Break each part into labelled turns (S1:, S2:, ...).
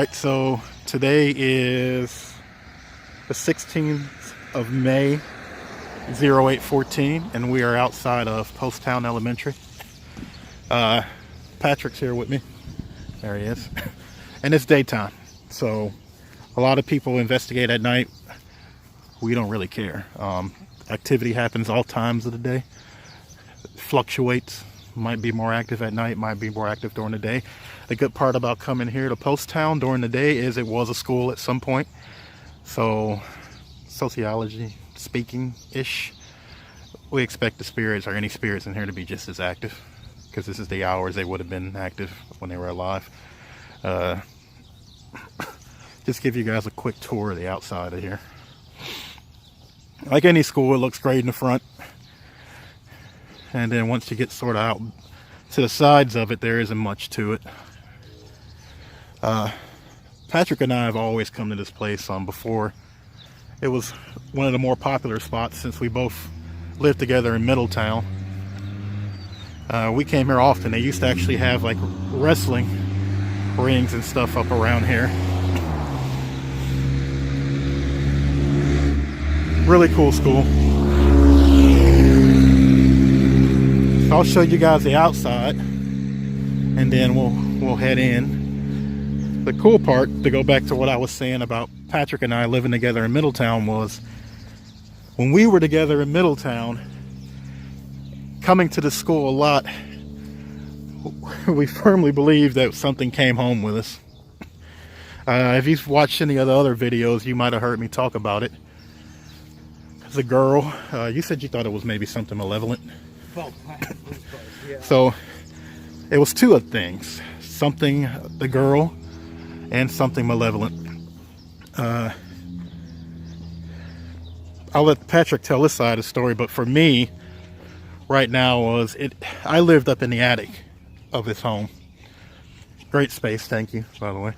S1: Alright, so today is the 16th of May, 0814, and we are outside of Poasttown Elementary. Patrick's here with me. There he is. And it's daytime, so a lot of people investigate at night. We don't really care. Activity happens all times of the day. It fluctuates. Might be more active at night, might be more active during the day. The good part about coming here to Posttown during the day is it was a school at some point. So, sociology speaking-ish, we expect the spirits or any spirits in here to be just as active, because this is the hours they would have been active when they were alive. Just give you guys a quick tour of the outside of here. Like any school, it looks great in the front. And then once you get sort of out to the sides of it, there isn't much to it. Patrick and I have always come to this place before. It was one of the more popular spots since we both lived together in Middletown. We came here often. They used to actually have like wrestling rings and stuff up around here. Really cool school. I'll show you guys the outside and then we'll head in. The cool part, to go back to what I was saying about Patrick and I living together in Middletown, was when we were together in Middletown, coming to the school a lot, we firmly believed that something came home with us. If you've watched any of the other videos, you might have heard me talk about it. As a girl, you said you thought it was maybe something malevolent. So it was two of things, something, the girl, and something malevolent. I'll let Patrick tell this side of the story, but for me right now I lived up in the attic of his home. Great space, thank you, by the way.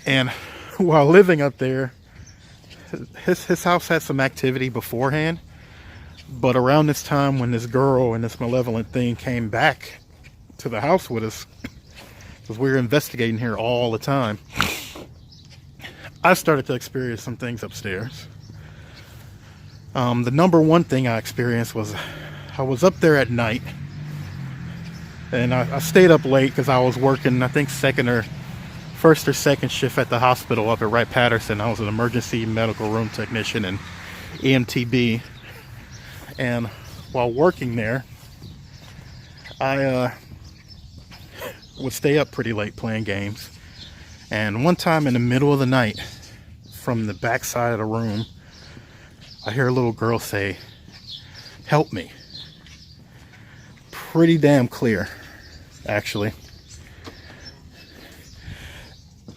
S1: And while living up there, his house had some activity beforehand. But around this time, when this girl and this malevolent thing came back to the house with us, because we were investigating here all the time, I started to experience some things upstairs. The number one thing I experienced was I was up there at night, and I stayed up late because I was working, I think first or second shift at the hospital up at Wright-Patterson. I was an emergency medical room technician and EMTB. And while working there, I would stay up pretty late playing games. And one time in the middle of the night, from the back side of the room, I hear a little girl say, "Help me." Pretty damn clear, actually.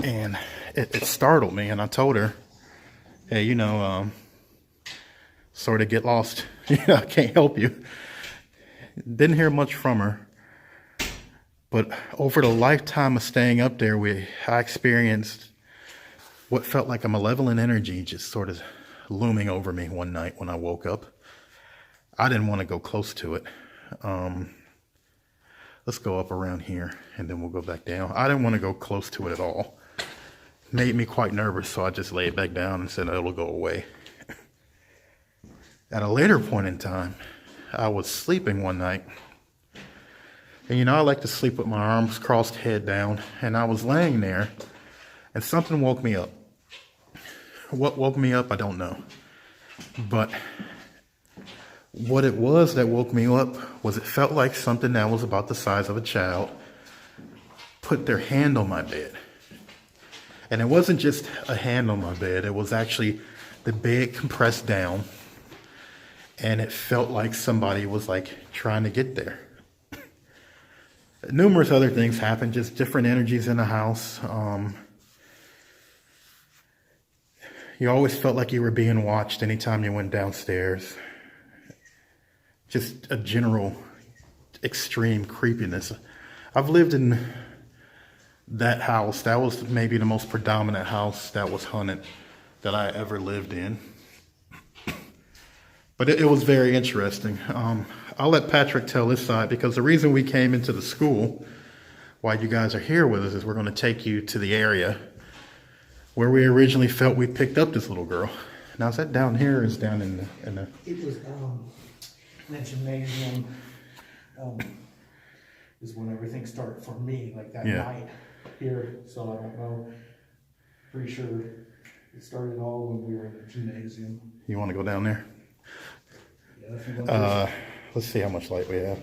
S1: And it startled me, and I told her, "Hey, sort of get lost. I can't help you." Didn't hear much from her. But over the lifetime of staying up there, I experienced what felt like a malevolent energy just sort of looming over me one night when I woke up. I didn't want to go close to it. Let's go up around here and then we'll go back down. I didn't want to go close to it at all. Made me quite nervous, so I just laid back down and said it'll go away. At a later point in time, I was sleeping one night. And I like to sleep with my arms crossed, head down. And I was laying there, and something woke me up. What woke me up, I don't know. But what it was that woke me up was it felt like something that was about the size of a child put their hand on my bed. And it wasn't just a hand on my bed. It was actually the bed compressed down. And it felt like somebody was trying to get there. Numerous other things happened, just different energies in the house. You always felt like you were being watched anytime you went downstairs. Just a general extreme creepiness. I've lived in that house. That was maybe the most predominant house that was haunted that I ever lived in. But it was very interesting. I'll let Patrick tell his side, because the reason we came into the school why you guys are here with us is we're going to take you to the area where we originally felt we picked up this little girl. Now, is that down here or is down in the...
S2: It was in the gymnasium is when everything started for me, like that night here. So I don't know. Pretty sure it started all when we were in the gymnasium.
S1: You want to go down there?
S2: Yeah, if you want
S1: let's see how much light we have.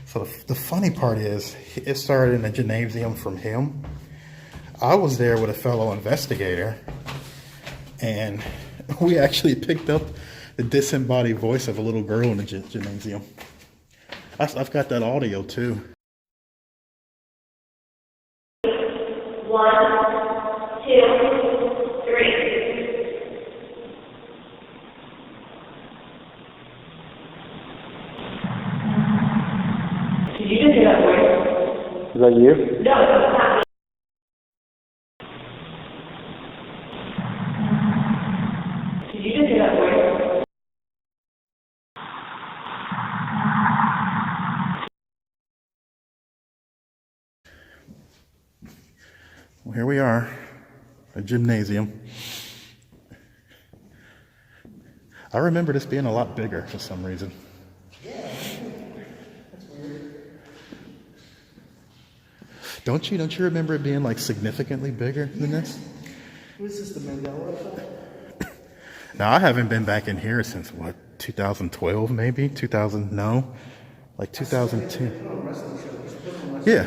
S1: So the funny part is, it started in the gymnasium from him. I was there with a fellow investigator, and we actually picked up the disembodied voice of a little girl in the gymnasium. I've got that audio too.
S3: 1, 2, 3. Did you just hear that voice?
S1: Is that you?
S3: No, it's not. Did you just hear that voice?
S1: Well, here we are, a gymnasium. I remember this being a lot bigger for some reason.
S2: Yeah, that's weird.
S1: Don't you remember it being like significantly bigger than this?
S2: Was this the Mandela effect?
S1: Now, I haven't been back in here since, what, 2012 maybe? 2000, no, like 2010. Yeah.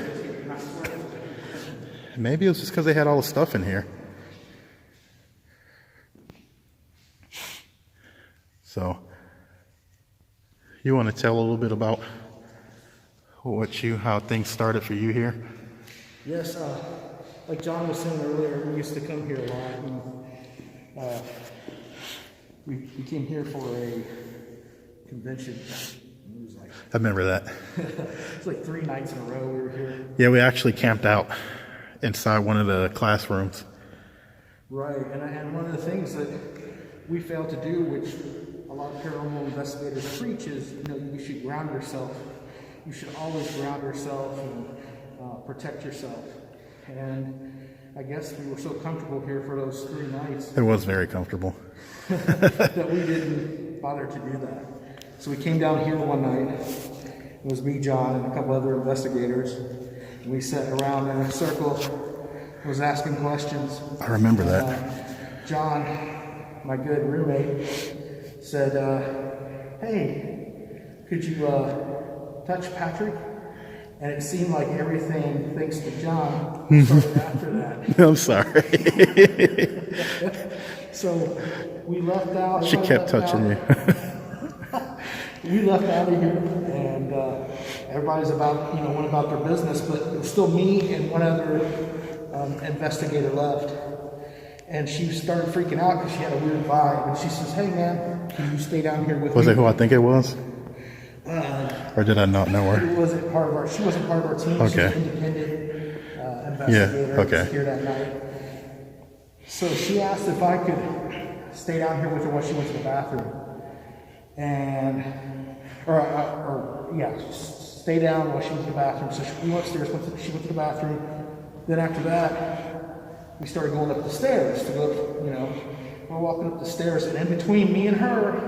S1: Maybe it was just because they had all the stuff in here. So, you want to tell a little bit about how things started for you here?
S2: Yes, like John was saying earlier, we used to come here a lot. And, we came here for a convention. It was like
S1: I remember that.
S2: it's like 3 nights in a row we were here.
S1: Yeah, we actually camped out inside one of the classrooms.
S2: Right, and one of the things that we fail to do, which a lot of paranormal investigators preach, is you should ground yourself. You should always ground yourself and protect yourself. And I guess we were so comfortable here for those 3 nights.
S1: It was very comfortable.
S2: that we didn't bother to do that. So we came down here one night. It was me, John, and a couple other investigators. And we sat around in a circle, was asking questions.
S1: I remember that.
S2: John, my good roommate, said, hey, could you touch Patrick? And it seemed like everything, thanks to John, started after that.
S1: I'm sorry.
S2: So we left out.
S1: She kept touching you.
S2: We left out of here, and everybody's went about their business, but it was still me and one other investigator left. And she started freaking out because she had a weird vibe. And she says, hey man, can you stay down here with me?
S1: Was it who I think it was? Or did I not know her?
S2: She wasn't part of our team.
S1: Okay.
S2: She was an independent investigator.
S1: Yeah, okay.
S2: Was here that night. So she asked if I could stay down here with her while she went to the bathroom. Stay down while she went to the bathroom. So we went upstairs, she went to the bathroom. Then after that, we started going up the stairs to go, we're walking up the stairs, and in between me and her,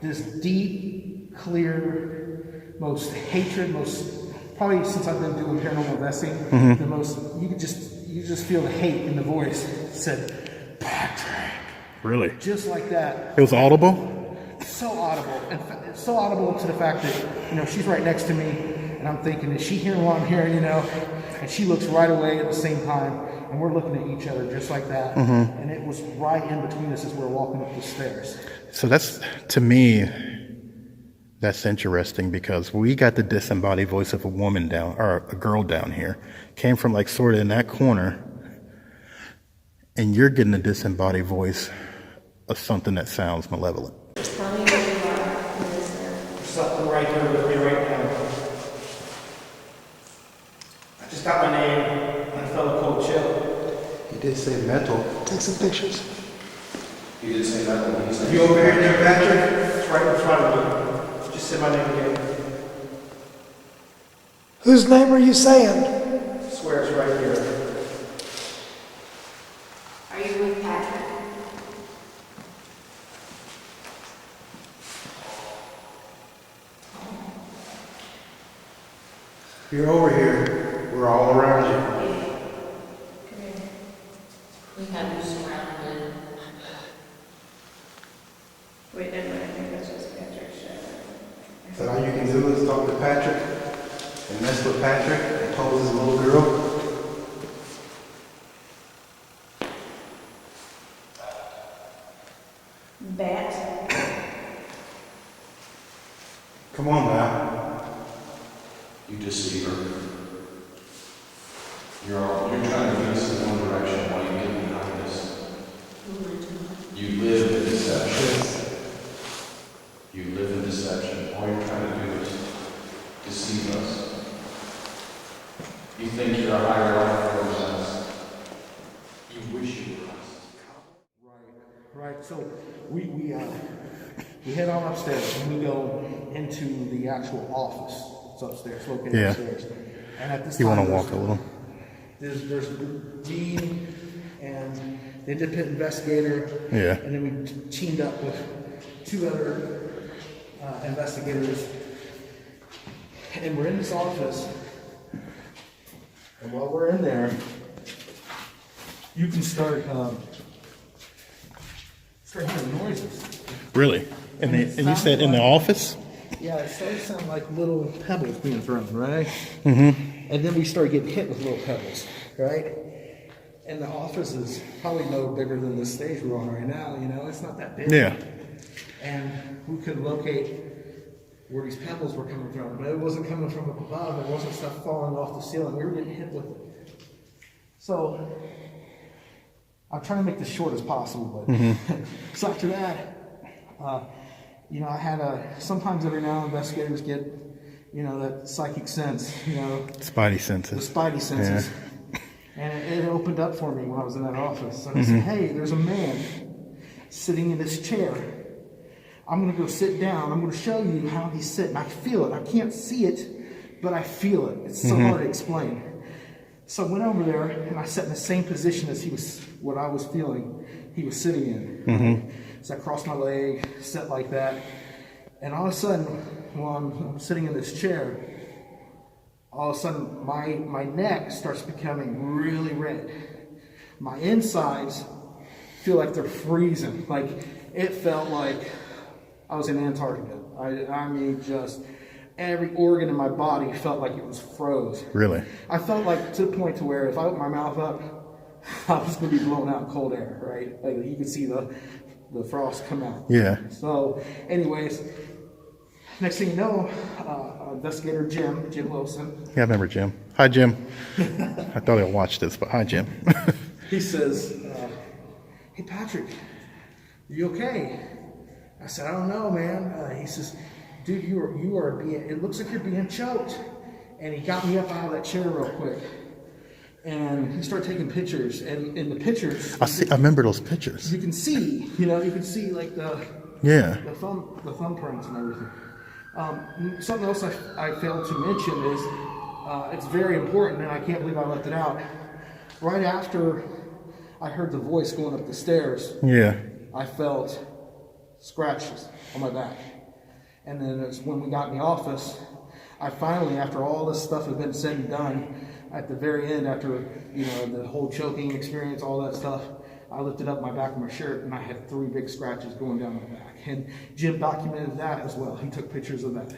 S2: this deep, clear, most hatred, probably since I've been doing paranormal investigating, the most, you just feel the hate in the voice. It said, Patrick.
S1: Really?
S2: Just like that.
S1: It was audible?
S2: So audible. And so audible to the fact that, she's right next to me, and I'm thinking, is she hearing what I'm hearing, And she looks right away at the same time, and we're looking at each other just like that. And it was right in between us as we were walking up the stairs.
S1: So to me, that's interesting because we got the disembodied voice of a girl down here. Came from like sort of in that corner, and you're getting a disembodied voice of something that sounds malevolent.
S3: Tell me where you are.
S2: There's something right there with me right now. I just got my name on a fellow called Chill.
S1: He did say mental. Take some pictures.
S4: You did say that one.
S2: You over here there, Patrick? It's right in front of me. Just say my name again.
S5: Whose name are you saying?
S2: Swear it's right here.
S3: Are you with Patrick?
S4: You're over here. We're all around you.
S3: Come here. We have you surrounded. Wait, never mind. I think that's just Patrick's shadow.
S4: So all you can do is talk to Patrick and mess with Patrick and pose as a little girl.
S3: Bat.
S4: Come on now. You deceiver. You're trying to lead us in one direction while you get behind us. You live in deception. You live in deception. All you're trying to do is deceive us. You think you're a higher life force than us. You wish you were us.
S2: Right. So we head on upstairs and we go into the actual office. It's upstairs, located
S1: Yeah.
S2: upstairs. And at this
S1: You
S2: time,
S1: want to walk a little?
S2: There's me and the independent investigator.
S1: Yeah.
S2: And then we teamed up with two other investigators. And we're in this office. And while we're in there, you can start hearing noises.
S1: Really? And you said in the office?
S2: Yeah, it started to sound like little pebbles being thrown, right? Mm-hmm. And then we started getting hit with little pebbles, right? And the office is probably no bigger than this stage we're on right now, you know? It's not that big.
S1: Yeah.
S2: And we could locate where these pebbles were coming from. But it wasn't coming from up above. It wasn't stuff falling off the ceiling. We were getting hit with it. So I'm trying to make this short as possible, but so after that, you know, I had sometimes every now and then investigators get, you know, that psychic sense, you know,
S1: Spidey
S2: the
S1: senses.
S2: spidey senses. And it opened up for me when I was in that office. And I said, hey, there's a man sitting in this chair. I'm going to go sit down. I'm going to show you how he's sitting. I feel it. I can't see it, but I feel it. It's so hard to explain. So I went over there and I sat in the same position as what I was feeling he was sitting in. So I crossed my leg, sat like that. And all of a sudden, while I'm sitting in this chair, all of a sudden my neck starts becoming really red. My insides feel like they're freezing. Like it felt like I was in Antarctica. I mean, just every organ in my body felt like it was froze.
S1: Really?
S2: I felt like to the point to where if I opened my mouth up, I was going to be blown out in cold air, right? Like you could see the frost come out.
S1: Yeah.
S2: So, anyways, next thing you know, investigator Jim Wilson,
S1: Yeah, I remember Jim. Hi, Jim. I thought I'd watch this, but hi, Jim.
S2: he says, "Hey Patrick, you okay?" I said, "I don't know, man." He says, "Dude, you are being. It looks like you're being choked." And he got me up out of that chair real quick, and he started taking pictures. And in the pictures,
S1: I remember those pictures.
S2: you can see, you know, you can see like the thumbprints and everything. Something else I failed to mention is it's very important, and I can't believe I left it out. Right after I heard the voice going up the stairs,
S1: Yeah.
S2: I felt scratches on my back. And then it's when we got in the office, I finally, after all this stuff had been said and done, at the very end, after, you know, the whole choking experience, all that stuff, I lifted up my back of my shirt and I had 3 big scratches going down my back. And Jim documented that as well. He took pictures of that.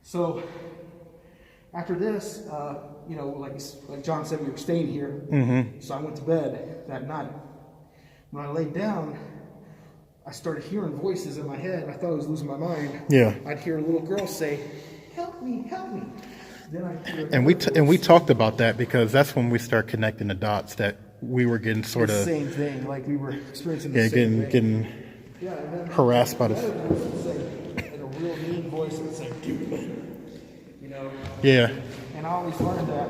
S2: So after this, like John said, we were staying here. Mm-hmm. So I went to bed that night. When I laid down, I started hearing voices in my head. I thought I was losing my mind.
S1: Yeah.
S2: I'd hear a little girl say, "Help me, help me." Then I'd hear
S1: And we talked about that because that's when we start connecting the dots that we were getting sort
S2: the
S1: of
S2: same thing, like we were experiencing the same thing.
S1: getting
S2: And then
S1: harassed by
S2: another
S1: this.
S2: voice would say, in a real mean voice, would say, "Dude,"
S1: Yeah.
S2: And I always learned that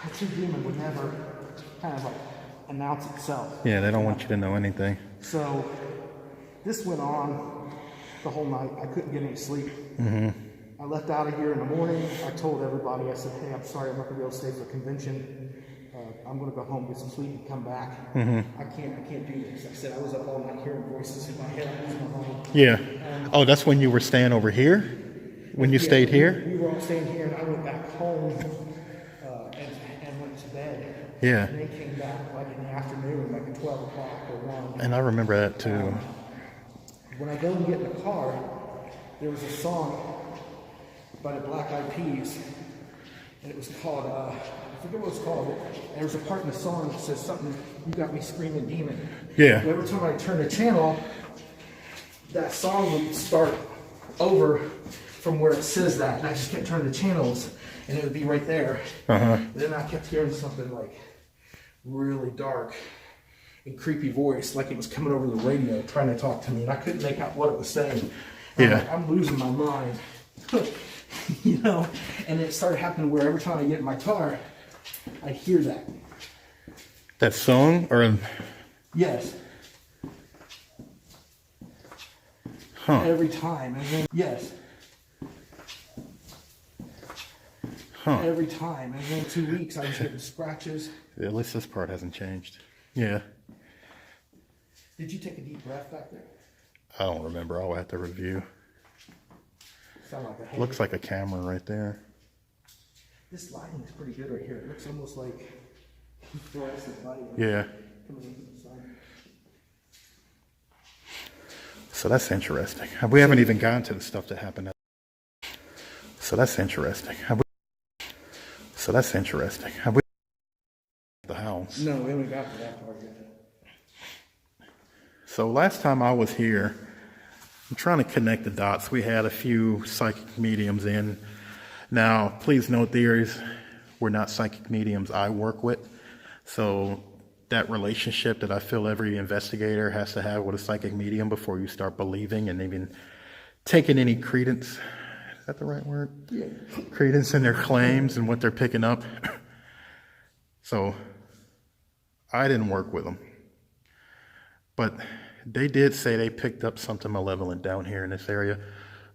S2: a true demon would never kind of like announce itself.
S1: Yeah, they don't want you to know anything.
S2: So this went on the whole night. I couldn't get any sleep. Mm-hmm. I left out of here in the morning. I told everybody, I said, "Hey, I'm sorry, I'm not going to be able to stay for the convention. I'm going to go home, get some sleep, and come back.
S1: Mm-hmm.
S2: I can't do this." I said, I was up all night hearing voices in my head. I was home.
S1: Yeah. Oh, that's when you were staying over here? When you stayed here?
S2: We were all staying here, and I went back home and went to bed.
S1: Yeah.
S2: And they came back like in the afternoon, like at 12 o'clock or 1.
S1: And I remember that too.
S2: When I go and get in the car, there was a song by the Black Eyed Peas, and it was called, I forget what it was called, and there was a part in the song that says something, "You got me screaming demon."
S1: Yeah.
S2: And every time I turned the channel, that song would start over from where it says that, and I just kept turning the channels, and it would be right there.
S1: Uh-huh.
S2: Then I kept hearing something like really dark and creepy voice, like it was coming over the radio trying to talk to me, and I couldn't make out what it was saying. I'm
S1: Yeah.
S2: like, I'm losing my mind. And it started happening where every time I get in my car, I hear that.
S1: That song or
S2: Yes.
S1: huh.
S2: Every time. And then, yes.
S1: Huh.
S2: Every time. And then 2 weeks, I was getting scratches.
S1: At least this part hasn't changed. Yeah.
S2: Did you take a deep breath back there?
S1: I don't remember. I'll have to review.
S2: Sound like a heavy.
S1: Looks like a camera right there.
S2: This lighting is pretty good right here. It looks almost like fluorescent lighting.
S1: Yeah.
S2: Coming in from the sun.
S1: So that's interesting. We haven't even gotten to the stuff that happened. So that's interesting. So that's interesting. The house.
S2: No, we haven't got to that part yet.
S1: So last time I was here, I'm trying to connect the dots. We had a few psychic mediums in. Now, please note these were not psychic mediums I work with. So that relationship that I feel every investigator has to have with a psychic medium before you start believing and even taking any credence. Is that the right word?
S2: Yeah.
S1: Credence in their claims and what they're picking up. So I didn't work with them. But they did say they picked up something malevolent down here in this area.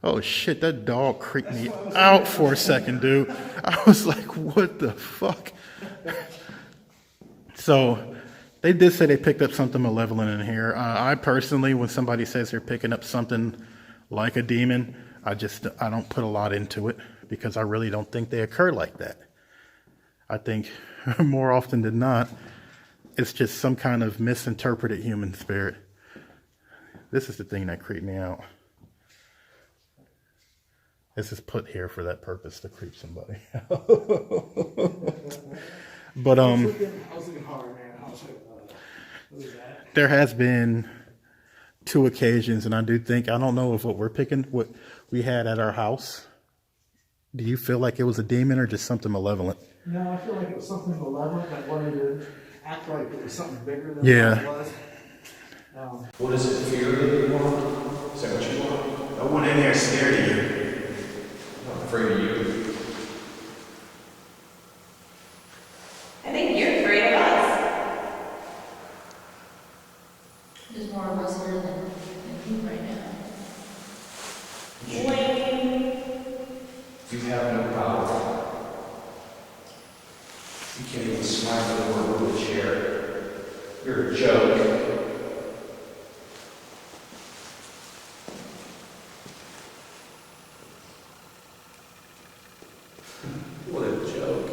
S1: Oh shit, that dog creeped me out for a second, dude. I was like, what the fuck? So they did say they picked up something malevolent in here. I personally, when somebody says they're picking up something like a demon, I don't put a lot into it because I really don't think they occur like that. I think more often than not, it's just some kind of misinterpreted human spirit. This is the thing that creeped me out. This is put here for that purpose, to creep somebody out. But
S2: I was looking hard, man. I was like, what is that?
S1: there has been 2 occasions, and I don't know if what we had at our house. Do you feel like it was a demon or just something malevolent?
S2: No, I feel like it was something malevolent that wanted to act like it was something bigger than
S1: Yeah.
S2: it was.
S4: What is it, fear that you want? Is that what you want?
S1: I went in there scared of you.
S4: I'm not afraid of you.
S3: I think you're afraid of us.
S6: There's more of us here than you right now.
S4: You have no power. You can't even smile over with a chair. You're a joke. What a joke.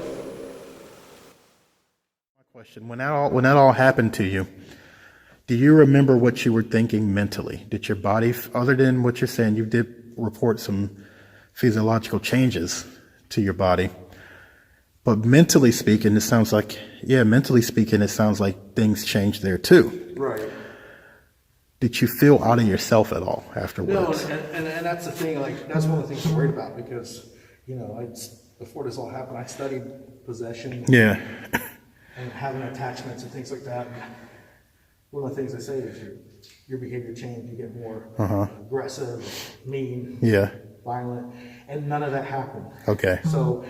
S1: My question: when that all happened to you, do you remember what you were thinking mentally? Did your body, other than what you're saying, you did report some physiological changes to your body. But mentally speaking, it sounds like things changed there too.
S2: Right.
S1: Did you feel out of yourself at all
S2: No,
S1: afterwards?
S2: and that's the thing, like, that's one of the things I'm worried about because, you know, before this all happened, I studied possession
S1: Yeah.
S2: and having attachments and things like that. One of the things I say is your behavior change, you get more aggressive, mean,
S1: Yeah.
S2: violent, and none of that happened.
S1: Okay.
S2: So,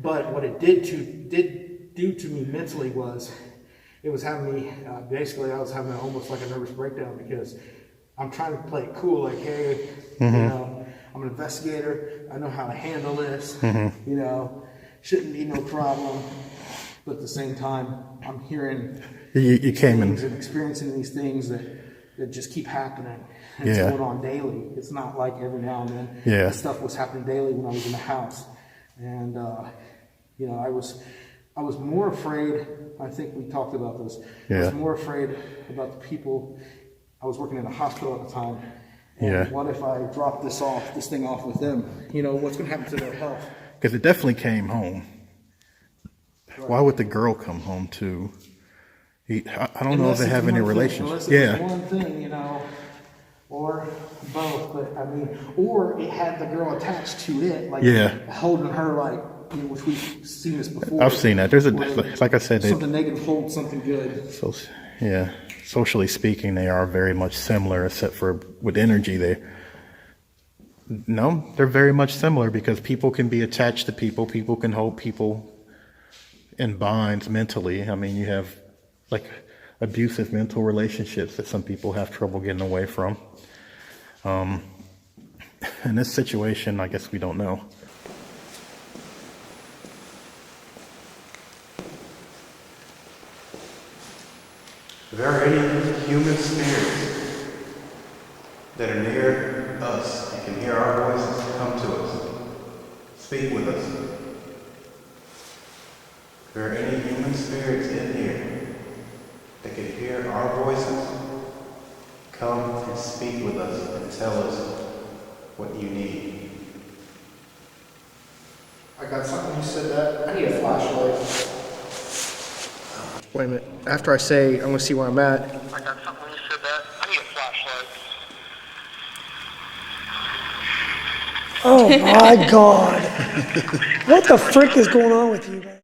S2: but what it did do to me mentally was, it was having me, basically I was having almost like a nervous breakdown because I'm trying to play it cool, like, hey, you know, I'm an investigator, I know how to handle this, you know, shouldn't be no problem. But at the same time, I'm hearing
S1: You came
S2: things
S1: in.
S2: and experiencing these things that just keep happening. And it's
S1: Yeah.
S2: going on daily. It's not like every now and then.
S1: Yeah.
S2: This stuff was happening daily when I was in the house. And, you know, I was more afraid, I think we talked about this. I
S1: Yeah.
S2: was more afraid about the people. I was working in a hospital at the time. And
S1: Yeah.
S2: what if I drop this thing off with them? You know, what's going to happen to their health?
S1: Because it definitely came home. Why would the girl come home too? I don't know if they have any relationship.
S2: Unless it
S1: Yeah.
S2: was one thing, you know, or both. But I mean, or it had the girl attached to it, like holding her, like, you know, which we've seen this before.
S1: I've seen that. There's
S2: where
S1: like I said,
S2: something negative holds something good.
S1: so yeah. Socially speaking, they are very much similar, except for with energy. They're very much similar because people can be attached to people. People can hold people in binds mentally. I mean, you have like abusive mental relationships that some people have trouble getting away from. In this situation, I guess we don't know.
S4: If there are any human spirits that are near us and can hear our voices, come to us. Speak with us. If there are any human spirits in here that can hear our voices, come and speak with us and tell us what you need.
S2: I got something. You said that. I need a flashlight. Wait a minute. After I say, I'm going to see where I'm at.
S1: I got something when you said that. I need a flashlight.
S5: Oh my God. What the frick is going on with you, man?